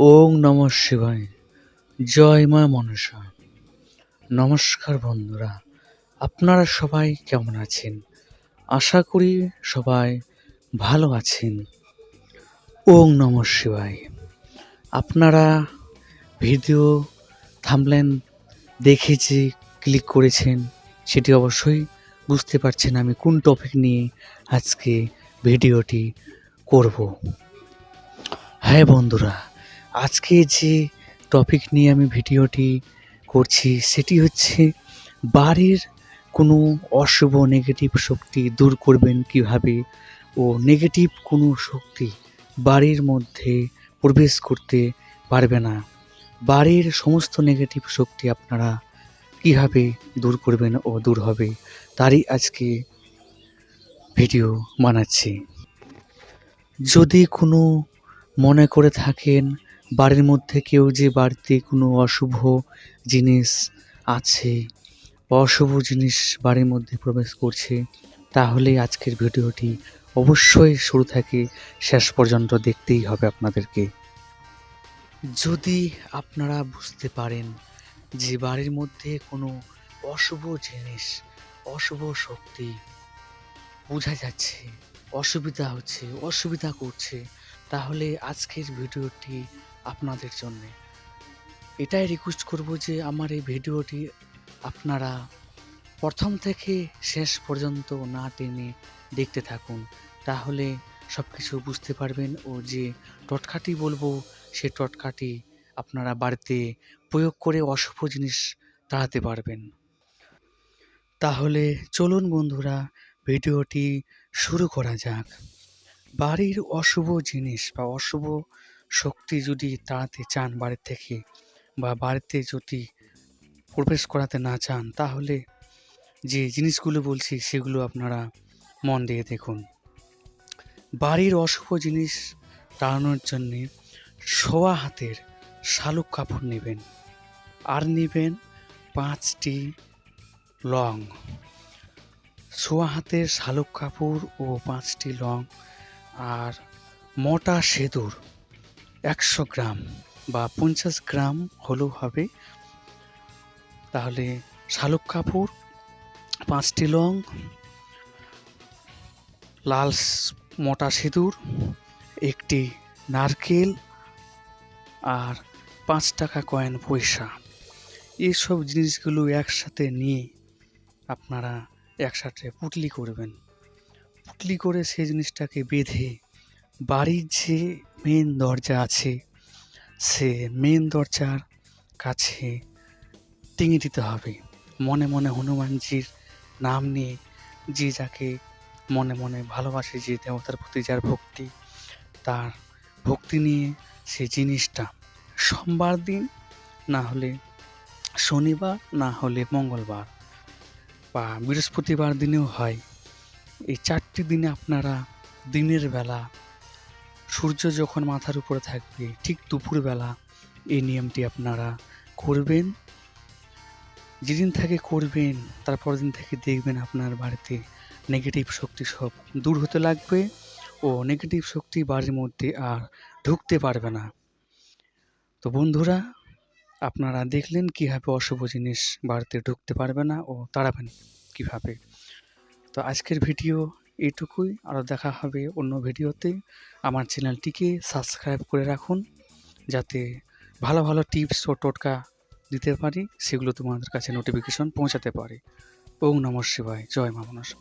ওং নমঃ শিবায়। জয় মা মনসা। নমস্কার বন্ধুরা, আপনারা সবাই কেমন আছেন? আশা করি সবাই ভালো আছেন। ওং নমঃ শিবায়। আপনারা ভিডিও থাম্বনেল দেখে যে ক্লিক করেছেন, সেটি অবশ্যই বুঝতে পারছেন আমি কোন টপিক নিয়ে আজকে ভিডিওটি করব। হ্যাঁ বন্ধুরা, আজকে যে টপিক নিয়ে আমি ভিডিওটি করছি সেটি হচ্ছে বাড়ির কোনো অশুভ নেগেটিভ শক্তি দূর করবেন কিভাবে, ও নেগেটিভ কোনো শক্তি বাড়ির মধ্যে প্রবেশ করতে পারবে না। বাড়ির সমস্ত নেগেটিভ শক্তি আপনারা কিভাবে দূর করবেন ও দূর হবে, তারই আজকে ভিডিও বানাচ্ছি। যদি কোনো মনে করে থাকেন বাড়ির মধ্যে কেউ যে বাড়িতে কোনো অশুভ জিনিস আছে, অশুভ জিনিস বাড়ির মধ্যে প্রবেশ করছে, তাহলে আজকের ভিডিওটি অবশ্যই শুরু থেকে শেষ পর্যন্ত দেখতেই হবে আপনাদেরকে। যদি আপনারা বুঝতে পারেন যে বাড়ির মধ্যে কোনো অশুভ জিনিস, অশুভ শক্তি বোঝা যাচ্ছে, অসুবিধা করছে, তাহলে আজকের ভিডিওটি আপনাদের জন্য। এটাই রিকোয়েস্ট করব যে আমার এই ভিডিওটি আপনারা প্রথম থেকে শেষ পর্যন্ত না টেনে দেখতে থাকুন, তাহলে সব কিছু বুঝতে পারবেন ও যে টোটকাটি বলবো সে টোটকাটি আপনারা বাড়িতে প্রয়োগ করে অশুভ জিনিস তাড়াতে পারবেন। তাহলে চলুন বন্ধুরা, ভিডিওটি শুরু করা যাক। বাড়ির অশুভ জিনিস বা অশুভ শক্তি যদি তাড়াতে চান বাড়ি থেকে, বা বাড়িতে যদি প্রবেশ করাতে না চান, তাহলে যে জিনিসগুলো বলছি সেগুলো আপনারা মন দিয়ে দেখুন। বাড়ির অশুভ জিনিস তাড়ানোর জন্যে শোয়া হাতের শালুক কাপড় নেবেন, আর নেবেন 5টি লং। শোয়া হাতের শালুক কাপড় ও 5টি লং, আর মোটা সিঁদুর 100 গ্রাম বা 50 গ্রাম হলেও হবে। তাহলে শালুক কাপড়, 5টি লং, লাল মোটা সিঁদুর, একটি নারকেল, আর 5 টাকা কয়েন পয়সা, এইসব জিনিসগুলো একসাথে নিয়ে আপনারা একসাথে পুটলি করবেন। পুটলি করে সেই জিনিসটাকে বেঁধে বাড়ির যে মেন দরজা আছে সে মেন দরজার কাছে টেঙে দিতে হবে। মনে মনে হনুমানজির নাম নিয়ে, যে যাকে মনে মনে ভালোবাসে, যে দেবতার প্রতি যার ভক্তি, তার ভক্তি নিয়ে সে জিনিসটা সোমবার দিন, না হলে শনিবার, না হলে মঙ্গলবার বা বৃহস্পতিবার দিনেও হয়। এই 4টি দিনে আপনারা দিনের বেলা সূর্য যখন মাথার উপরে থাকবে ঠিক দুপুরবেলা এই নিয়মটি আপনারা করবেন। যেদিন থেকে করবেন তারপর দিন থেকে দেখবেন আপনার বাড়িতে নেগেটিভ শক্তি সব দূর হতে লাগবে ও নেগেটিভ শক্তি বাড়ির মধ্যে আর ঢুকতে পারবে না। তো বন্ধুরা, আপনারা দেখলেন কীভাবে অশুভ জিনিস বাড়িতে ঢুকতে পারবে না ও তাড়াবেন কীভাবে। তো আজকের ভিডিও এইটুকুই, আরও দেখা হবে অন্য ভিডিওতে। আমার চ্যানেলটিকে সাবস্ক্রাইব করে রাখুন, যাতে ভালো ভালো টিপস ও টোটকা দিতে পারি, সেগুলো তোমাদের কাছে নোটিফিকেশন পৌঁছাতে পারে। ওং নমঃ শিবায়। জয় মা মনসা।